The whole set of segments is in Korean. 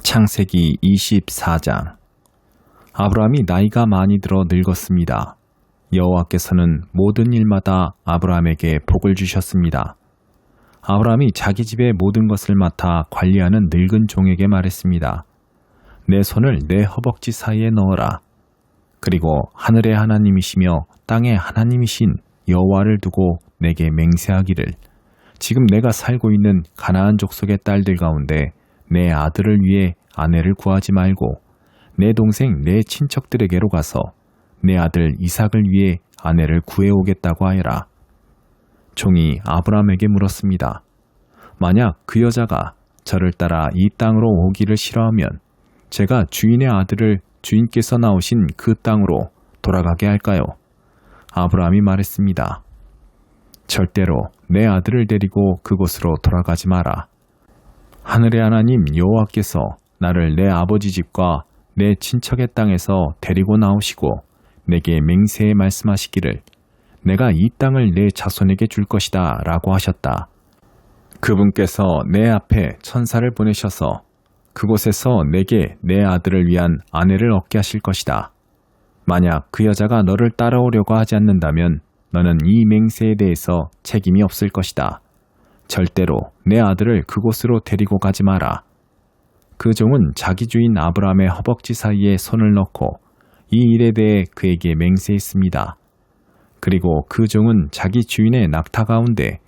창세기 24장. 아브라함이 나이가 많이 들어 늙었습니다. 여호와께서는 모든 일마다 아브라함에게 복을 주셨습니다. 아브라함이 자기 집의 모든 것을 맡아 관리하는 늙은 종에게 말했습니다. 내 손을 내 허벅지 사이에 넣어라. 그리고 하늘의 하나님이시며 땅의 하나님이신 여호와를 두고 내게 맹세하기를, 지금 내가 살고 있는 가나안 족속의 딸들 가운데 내 아들을 위해 아내를 구하지 말고 내 동생 내 친척들에게로 가서 내 아들 이삭을 위해 아내를 구해오겠다고 하여라. 종이 아브라함에게 물었습니다. 만약 그 여자가 저를 따라 이 땅으로 오기를 싫어하면 제가 주인의 아들을 주인께서 나오신 그 땅으로 돌아가게 할까요? 아브라함이 말했습니다. 절대로 내 아들을 데리고 그곳으로 돌아가지 마라. 하늘의 하나님 여호와께서 나를 내 아버지 집과 내 친척의 땅에서 데리고 나오시고 내게 맹세해 말씀하시기를, 내가 이 땅을 내 자손에게 줄 것이다 라고 하셨다. 그분께서 내 앞에 천사를 보내셔서 그곳에서 내게 내 아들을 위한 아내를 얻게 하실 것이다. 만약 그 여자가 너를 따라오려고 하지 않는다면 너는 이 맹세에 대해서 책임이 없을 것이다. 절대로 내 아들을 그곳으로 데리고 가지 마라. 그 종은 자기 주인 아브라함의 허벅지 사이에 손을 넣고 이 일에 대해 그에게 맹세했습니다. 그리고 그 종은 자기 주인의 낙타 가운데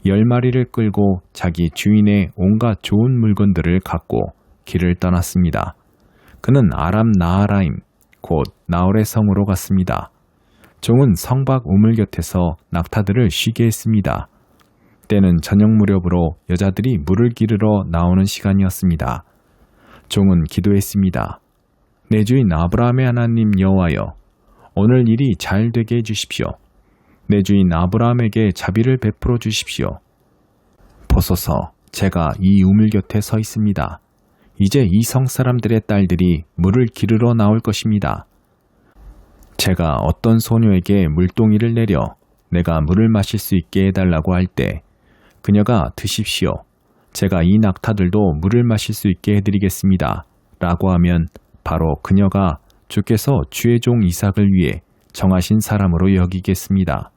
10마리를 끌고 자기 주인의 온갖 좋은 물건들을 갖고 길을 떠났습니다. 그는 아람 나하라임, 곧 나홀의 성으로 갔습니다. 종은 성박 우물 곁에서 낙타들을 쉬게 했습니다. 때는 저녁 무렵으로 여자들이 물을 기르러 나오는 시간이었습니다. 종은 기도했습니다. 내 주인 아브라함의 하나님 여호와여, 오늘 일이 잘 되게 해주십시오. 내 주인 아브라함에게 자비를 베풀어 주십시오. 보소서, 제가 이 우물 곁에 서 있습니다. 이제 이 성 사람들의 딸들이 물을 기르러 나올 것입니다. 제가 어떤 소녀에게 물동이를 내려 내가 물을 마실 수 있게 해달라고 할 때 그녀가 드십시오. 제가 이 낙타들도 물을 마실 수 있게 해드리겠습니다. 라고 하면 바로 그녀가 주께서 주의 종 이삭을 위해 정하신 사람으로 여기겠습니다.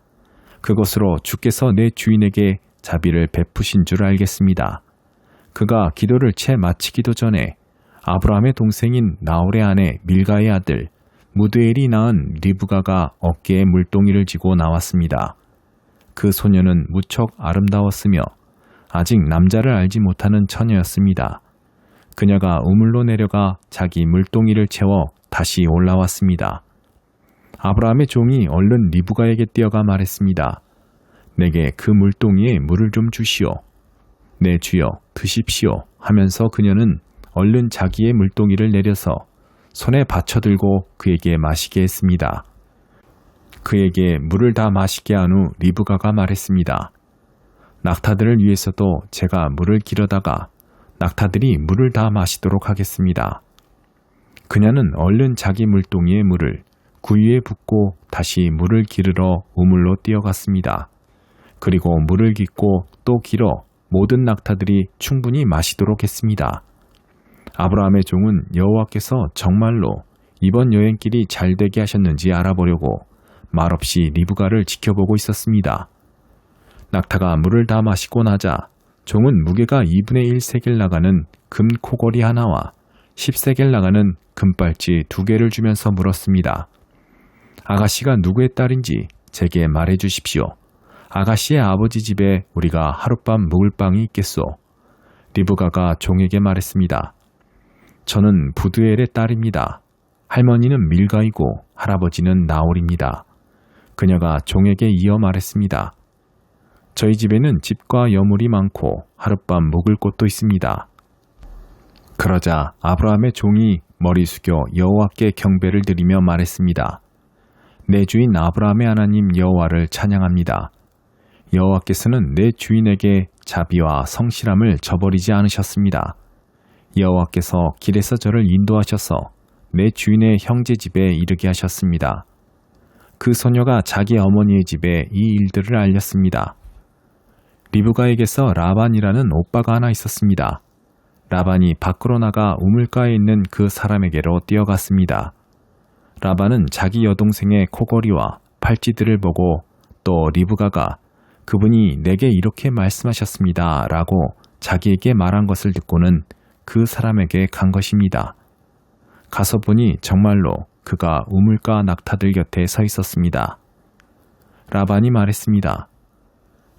그것으로 주께서 내 주인에게 자비를 베푸신 줄 알겠습니다. 그가 기도를 채 마치기도 전에 아브라함의 동생인 나홀의 아내 밀가의 아들 무드엘이 낳은 리브가가 어깨에 물동이를 지고 나왔습니다. 그 소녀는 무척 아름다웠으며 아직 남자를 알지 못하는 처녀였습니다. 그녀가 우물로 내려가 자기 물동이를 채워 다시 올라왔습니다. 아브라함의 종이 얼른 리브가에게 뛰어가 말했습니다. 내게 그 물동이에 물을 좀 주시오. 네 주여, 드십시오 하면서 그녀는 얼른 자기의 물동이를 내려서 손에 받쳐들고 그에게 마시게 했습니다. 그에게 물을 다 마시게 한 후 리브가가 말했습니다. 낙타들을 위해서도 제가 물을 기르다가 낙타들이 물을 다 마시도록 하겠습니다. 그녀는 얼른 자기 물동이의 물을 구유에 붓고 다시 물을 기르러 우물로 뛰어갔습니다. 그리고 물을 깃고 또 길어 모든 낙타들이 충분히 마시도록 했습니다. 아브라함의 종은 여호와께서 정말로 이번 여행길이 잘 되게 하셨는지 알아보려고 말없이 리브가를 지켜보고 있었습니다. 낙타가 물을 다 마시고 나자 종은 무게가 2분의 1세겔 나가는 금 코걸이 하나와 10세겔 나가는 금발찌 2개를 주면서 물었습니다. 아가씨가 누구의 딸인지 제게 말해 주십시오. 아가씨의 아버지 집에 우리가 하룻밤 묵을 방이 있겠소. 리브가가 종에게 말했습니다. 저는 부드엘의 딸입니다. 할머니는 밀가이고 할아버지는 나홀입니다. 그녀가 종에게 이어 말했습니다. 저희 집에는 집과 여물이 많고 하룻밤 묵을 곳도 있습니다. 그러자 아브라함의 종이 머리 숙여 여호와께 경배를 드리며 말했습니다. 내 주인 아브라함의 하나님 여호와를 찬양합니다. 여호와께서는 내 주인에게 자비와 성실함을 저버리지 않으셨습니다. 여호와께서 길에서 저를 인도하셔서 내 주인의 형제 집에 이르게 하셨습니다. 그 소녀가 자기 어머니의 집에 이 일들을 알렸습니다. 리브가에게서 라반이라는 오빠가 하나 있었습니다. 라반이 밖으로 나가 우물가에 있는 그 사람에게로 뛰어갔습니다. 라반은 자기 여동생의 코걸이와 팔찌들을 보고 또 리브가가 그분이 내게 이렇게 말씀하셨습니다 라고 자기에게 말한 것을 듣고는 그 사람에게 간 것입니다. 가서 보니 정말로 그가 우물가 낙타들 곁에 서 있었습니다. 라반이 말했습니다.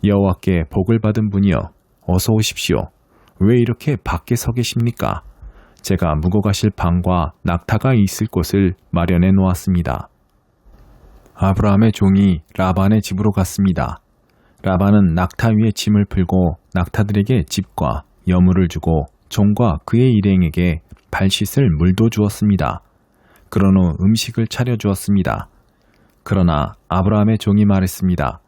여호와께 복을 받은 분이여, 어서 오십시오. 왜 이렇게 밖에 서 계십니까? 제가 묵어 가실 방과 낙타가 있을 곳을 마련해 놓았습니다. 아브라함의 종이 라반의 집으로 갔습니다. 라반은 낙타 위에 짐을 풀고 낙타들에게 집과 여물을 주고 종과 그의 일행에게 발 씻을 물도 주었습니다. 그런 후 음식을 차려주었습니다. 그러나 아브라함의 종이 말했습니다.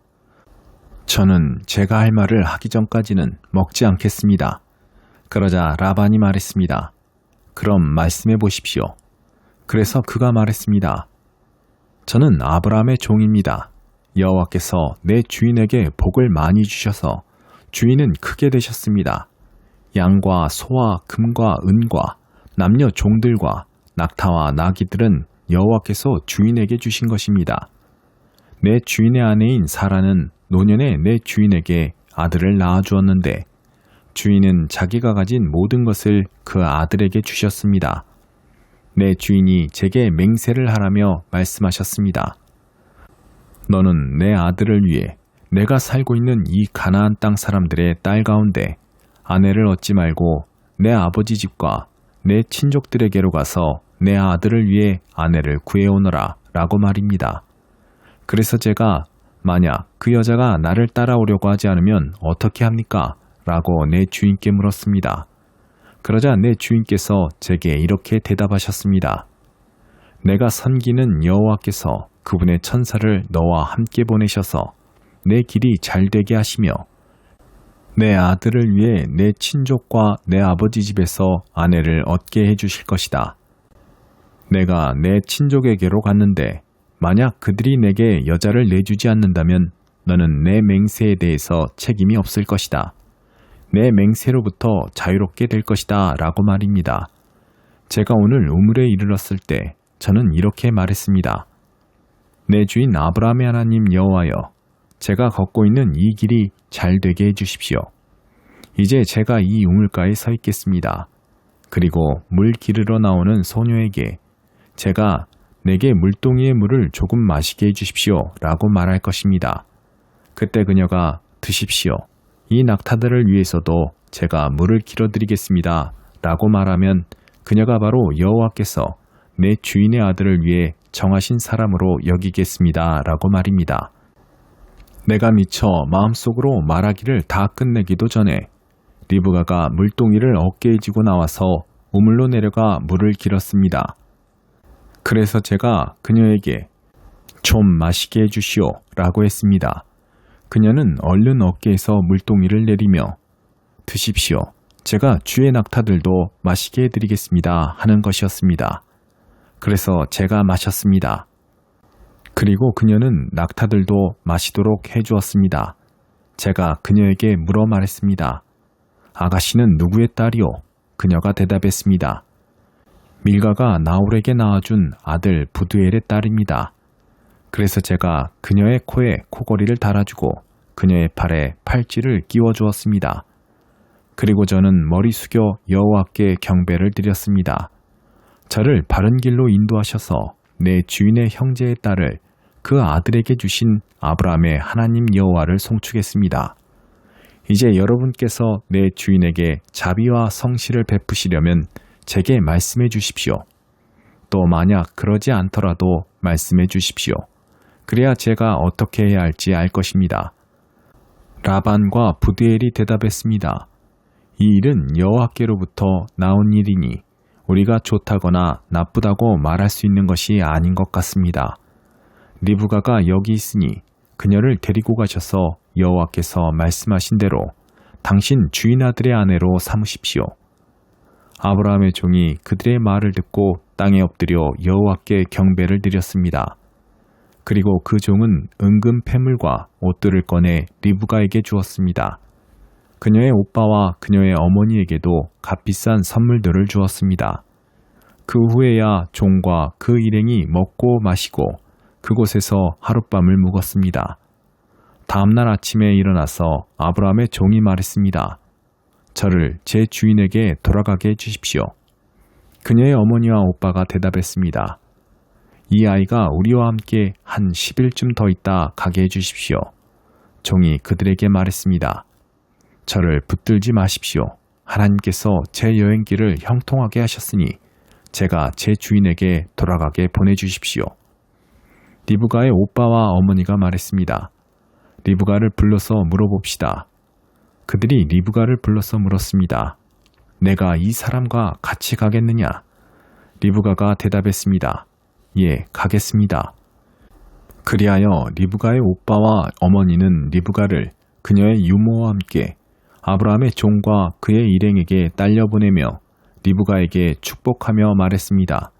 저는 제가 할 말을 하기 전까지는 먹지 않겠습니다. 그러자 라반이 말했습니다. 그럼 말씀해 보십시오. 그래서 그가 말했습니다. 저는 아브라함의 종입니다. 여호와께서 내 주인에게 복을 많이 주셔서 주인은 크게 되셨습니다. 양과 소와 금과 은과 남녀 종들과 낙타와 나귀들은 여호와께서 주인에게 주신 것입니다. 내 주인의 아내인 사라는 노년에 내 주인에게 아들을 낳아주었는데 주인은 자기가 가진 모든 것을 그 아들에게 주셨습니다. 내 주인이 제게 맹세를 하라며 말씀하셨습니다. 너는 내 아들을 위해 내가 살고 있는 이 가나안 땅 사람들의 딸 가운데 아내를 얻지 말고 내 아버지 집과 내 친족들에게로 가서 내 아들을 위해 아내를 구해오너라 라고 말입니다. 그래서 제가 만약 그 여자가 나를 따라오려고 하지 않으면 어떻게 합니까? 라고 내 주인께 물었습니다. 그러자 내 주인께서 제게 이렇게 대답하셨습니다. 내가 섬기는 여호와께서 그분의 천사를 너와 함께 보내셔서 내 길이 잘 되게 하시며 내 아들을 위해 내 친족과 내 아버지 집에서 아내를 얻게 해주실 것이다. 내가 내 친족에게로 갔는데 만약 그들이 내게 여자를 내주지 않는다면 너는 내 맹세에 대해서 책임이 없을 것이다. 내 맹세로부터 자유롭게 될 것이다 라고 말입니다. 제가 오늘 우물에 이르렀을 때 저는 이렇게 말했습니다. 내 주인 아브라함의 하나님 여호와여, 제가 걷고 있는 이 길이 잘 되게 해주십시오. 이제 제가 이 우물가에 서 있겠습니다. 그리고 물 기르러 나오는 소녀에게 제가 내게 물동이의 물을 조금 마시게 해주십시오 라고 말할 것입니다. 그때 그녀가 드십시오. 이 낙타들을 위해서도 제가 물을 길어드리겠습니다 라고 말하면 그녀가 바로 여호와께서 내 주인의 아들을 위해 정하신 사람으로 여기겠습니다 라고 말입니다. 내가 미처 마음속으로 말하기를 다 끝내기도 전에 리브가가 물동이를 어깨에 지고 나와서 우물로 내려가 물을 길었습니다. 그래서 제가 그녀에게 좀 마시게 해주시오 라고 했습니다. 그녀는 얼른 어깨에서 물동이를 내리며 드십시오. 제가 주의 낙타들도 마시게 해드리겠습니다 하는 것이었습니다. 그래서 제가 마셨습니다. 그리고 그녀는 낙타들도 마시도록 해주었습니다. 제가 그녀에게 물어 말했습니다. 아가씨는 누구의 딸이오? 그녀가 대답했습니다. 밀가가 나홀에게 낳아준 아들 부두엘의 딸입니다. 그래서 제가 그녀의 코에 코걸이를 달아주고 그녀의 팔에 팔찌를 끼워주었습니다. 그리고 저는 머리 숙여 여호와께 경배를 드렸습니다. 저를 바른 길로 인도하셔서 내 주인의 형제의 딸을 그 아들에게 주신 아브라함의 하나님 여호와를 송축했습니다. 이제 여러분께서 내 주인에게 자비와 성실을 베푸시려면 제게 말씀해 주십시오. 또 만약 그러지 않더라도 말씀해 주십시오. 그래야 제가 어떻게 해야 할지 알 것입니다. 라반과 부드엘이 대답했습니다. 이 일은 여호와께로부터 나온 일이니 우리가 좋다거나 나쁘다고 말할 수 있는 것이 아닌 것 같습니다. 리브가가 여기 있으니 그녀를 데리고 가셔서 여호와께서 말씀하신 대로 당신 주인 아들의 아내로 삼으십시오. 아브라함의 종이 그들의 말을 듣고 땅에 엎드려 여호와께 경배를 드렸습니다. 그리고 그 종은 은금 패물과 옷들을 꺼내 리브가에게 주었습니다. 그녀의 오빠와 그녀의 어머니에게도 값비싼 선물들을 주었습니다. 그 후에야 종과 그 일행이 먹고 마시고 그곳에서 하룻밤을 묵었습니다. 다음날 아침에 일어나서 아브라함의 종이 말했습니다. 저를 제 주인에게 돌아가게 해주십시오. 그녀의 어머니와 오빠가 대답했습니다. 이 아이가 우리와 함께 한 10일쯤 더 있다 가게 해주십시오. 종이 그들에게 말했습니다. 저를 붙들지 마십시오. 하나님께서 제 여행길을 형통하게 하셨으니 제가 제 주인에게 돌아가게 보내주십시오. 리브가의 오빠와 어머니가 말했습니다. 리브가를 불러서 물어봅시다. 그들이 리브가를 불러서 물었습니다. 내가 이 사람과 같이 가겠느냐? 리브가가 대답했습니다. 예, 가겠습니다. 그리하여 리브가의 오빠와 어머니는 리브가를 그녀의 유모와 함께 아브라함의 종과 그의 일행에게 딸려보내며 리브가에게 축복하며 말했습니다.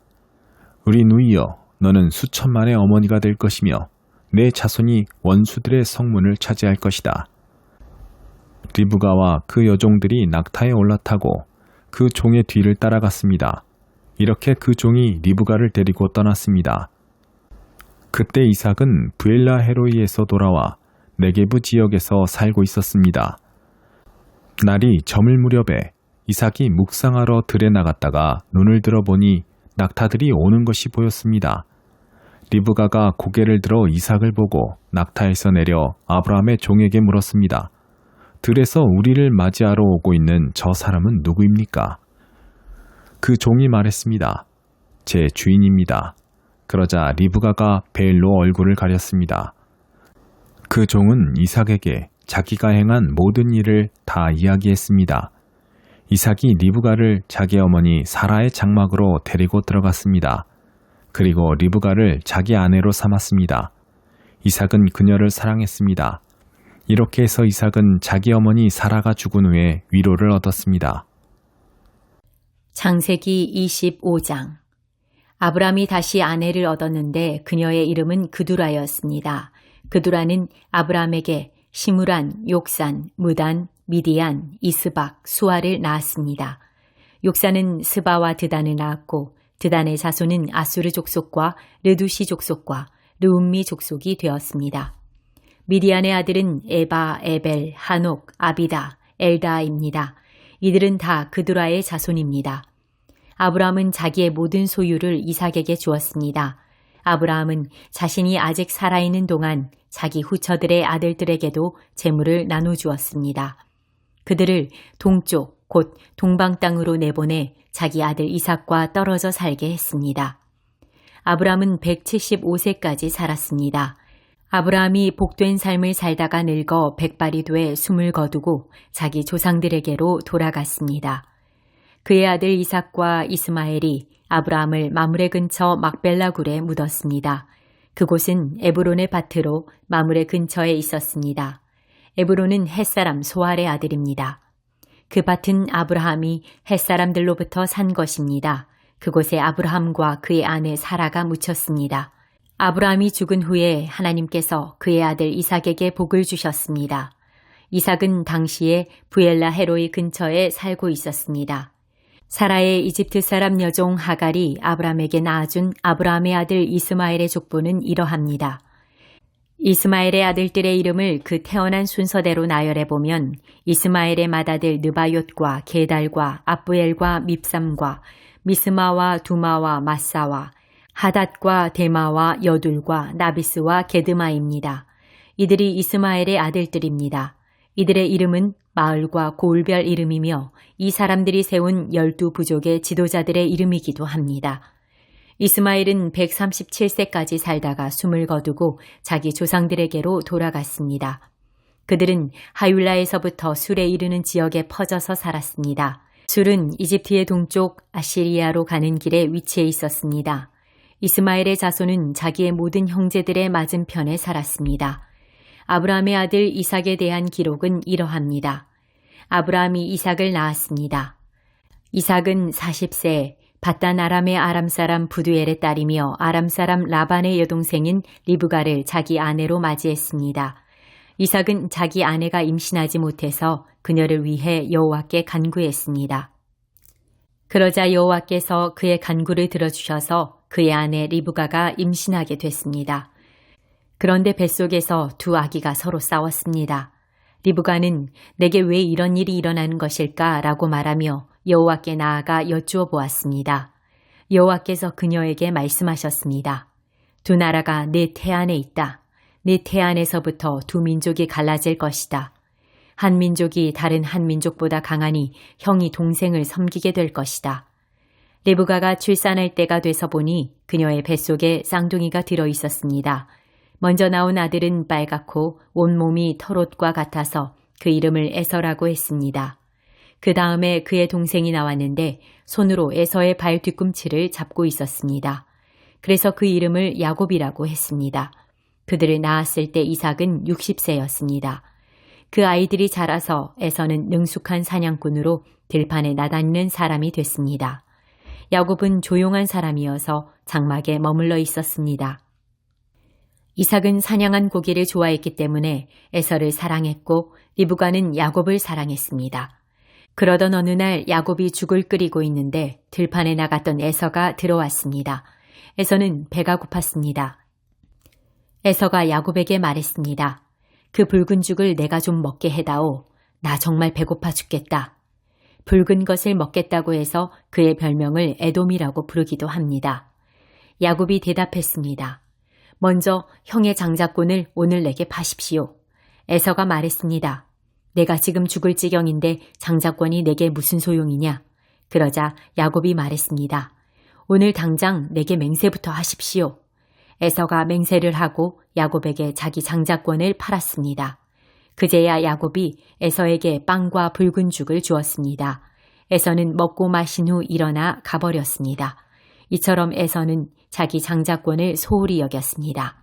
우리 누이여, 너는 수천만의 어머니가 될 것이며 내 자손이 원수들의 성문을 차지할 것이다. 리브가와 그 여종들이 낙타에 올라타고 그 종의 뒤를 따라갔습니다. 이렇게 그 종이 리브가를 데리고 떠났습니다. 그때 이삭은 부엘라 헤로이에서 돌아와 네게부 지역에서 살고 있었습니다. 날이 저물 무렵에 이삭이 묵상하러 들에 나갔다가 눈을 들어보니 낙타들이 오는 것이 보였습니다. 리브가가 고개를 들어 이삭을 보고 낙타에서 내려 아브라함의 종에게 물었습니다. 들에서 우리를 맞이하러 오고 있는 저 사람은 누구입니까? 그 종이 말했습니다. 제 주인입니다. 그러자 리브가가 베일로 얼굴을 가렸습니다. 그 종은 이삭에게 자기가 행한 모든 일을 다 이야기했습니다. 이삭이 리브가를 자기 어머니 사라의 장막으로 데리고 들어갔습니다. 그리고 리브가를 자기 아내로 삼았습니다. 이삭은 그녀를 사랑했습니다. 이렇게 해서 이삭은 자기 어머니 사라가 죽은 후에 위로를 얻었습니다. 창세기 25장. 아브람이 다시 아내를 얻었는데 그녀의 이름은 그두라였습니다. 그두라는 아브람에게 시므란, 욕산, 무단, 미디안, 이스박, 수아를 낳았습니다. 욕산은 스바와 드단을 낳았고 드단의 자손은 아수르 족속과 르두시 족속과 르움미 족속이 되었습니다. 미디안의 아들은 에바, 에벨, 하녹, 아비다, 엘다입니다. 이들은 다 그두라의 자손입니다. 아브라함은 자기의 모든 소유를 이삭에게 주었습니다. 아브라함은 자신이 아직 살아있는 동안 자기 후처들의 아들들에게도 재물을 나눠주었습니다. 그들을 동쪽, 곧 동방 땅으로 내보내 자기 아들 이삭과 떨어져 살게 했습니다. 아브라함은 175세까지 살았습니다. 아브라함이 복된 삶을 살다가 늙어 백발이 돼 숨을 거두고 자기 조상들에게로 돌아갔습니다. 그의 아들 이삭과 이스마엘이 아브라함을 마므레 근처 막벨라 굴에 묻었습니다. 그곳은 에브론의 밭으로 마므레 근처에 있었습니다. 에브론은 햇사람 소알의 아들입니다. 그 밭은 아브라함이 햇사람들로부터 산 것입니다. 그곳에 아브라함과 그의 아내 사라가 묻혔습니다. 아브라함이 죽은 후에 하나님께서 그의 아들 이삭에게 복을 주셨습니다. 이삭은 당시에 부엘라 헤로이 근처에 살고 있었습니다. 사라의 이집트 사람 여종 하갈이 아브라함에게 낳아준 아브라함의 아들 이스마엘의 족보는 이러합니다. 이스마엘의 아들들의 이름을 그 태어난 순서대로 나열해보면 이스마엘의 맏아들 느바욤과 게달과 압부엘과 밉삼과 미스마와 두마와 마사와 하닷과 데마와 여둘과 나비스와 게드마입니다. 이들이 이스마엘의 아들들입니다. 이들의 이름은 마을과 고을별 이름이며 이 사람들이 세운 12부족의 지도자들의 이름이기도 합니다. 이스마엘은 137세까지 살다가 숨을 거두고 자기 조상들에게로 돌아갔습니다. 그들은 하율라에서부터 술에 이르는 지역에 퍼져서 살았습니다. 술은 이집트의 동쪽 아시리아로 가는 길에 위치해 있었습니다. 이스마엘의 자손은 자기의 모든 형제들의 맞은편에 살았습니다. 아브라함의 아들 이삭에 대한 기록은 이러합니다. 아브라함이 이삭을 낳았습니다. 이삭은 40세에 밧단 아람의 아람 사람 부두엘의 딸이며 아람 사람 라반의 여동생인 리브가를 자기 아내로 맞이했습니다. 이삭은 자기 아내가 임신하지 못해서 그녀를 위해 여호와께 간구했습니다. 그러자 여호와께서 그의 간구를 들어주셔서 그의 아내 리브가가 임신하게 됐습니다. 그런데 뱃속에서 두 아기가 서로 싸웠습니다. 리브가는 내게 왜 이런 일이 일어나는 것일까? 라고 말하며 여호와께 나아가 여쭈어 보았습니다. 여호와께서 그녀에게 말씀하셨습니다. 두 나라가 내 태 안에 있다. 내 태 안에서부터 두 민족이 갈라질 것이다. 한 민족이 다른 한 민족보다 강하니 형이 동생을 섬기게 될 것이다. 리브가가 출산할 때가 돼서 보니 그녀의 뱃속에 쌍둥이가 들어 있었습니다. 먼저 나온 아들은 빨갛고 온몸이 털옷과 같아서 그 이름을 에서라고 했습니다. 그 다음에 그의 동생이 나왔는데 손으로 에서의 발 뒤꿈치를 잡고 있었습니다. 그래서 그 이름을 야곱이라고 했습니다. 그들을 낳았을 때 이삭은 60세였습니다. 그 아이들이 자라서 에서는 능숙한 사냥꾼으로 들판에 나다니는 사람이 됐습니다. 야곱은 조용한 사람이어서 장막에 머물러 있었습니다. 이삭은 사냥한 고기를 좋아했기 때문에 에서를 사랑했고 리브가는 야곱을 사랑했습니다. 그러던 어느 날 야곱이 죽을 끓이고 있는데 들판에 나갔던 에서가 들어왔습니다. 에서는 배가 고팠습니다. 에서가 야곱에게 말했습니다. 그 붉은 죽을 내가 좀 먹게 해다오. 나 정말 배고파 죽겠다. 붉은 것을 먹겠다고 해서 그의 별명을 에돔이라고 부르기도 합니다. 야곱이 대답했습니다. 먼저 형의 장자권을 오늘 내게 파십시오. 에서가 말했습니다. 내가 지금 죽을 지경인데 장자권이 내게 무슨 소용이냐? 그러자 야곱이 말했습니다. 오늘 당장 내게 맹세부터 하십시오. 에서가 맹세를 하고 야곱에게 자기 장자권을 팔았습니다. 그제야 야곱이 에서에게 빵과 붉은 죽을 주었습니다. 에서는 먹고 마신 후 일어나 가버렸습니다. 이처럼 에서는 자기 장자권을 소홀히 여겼습니다.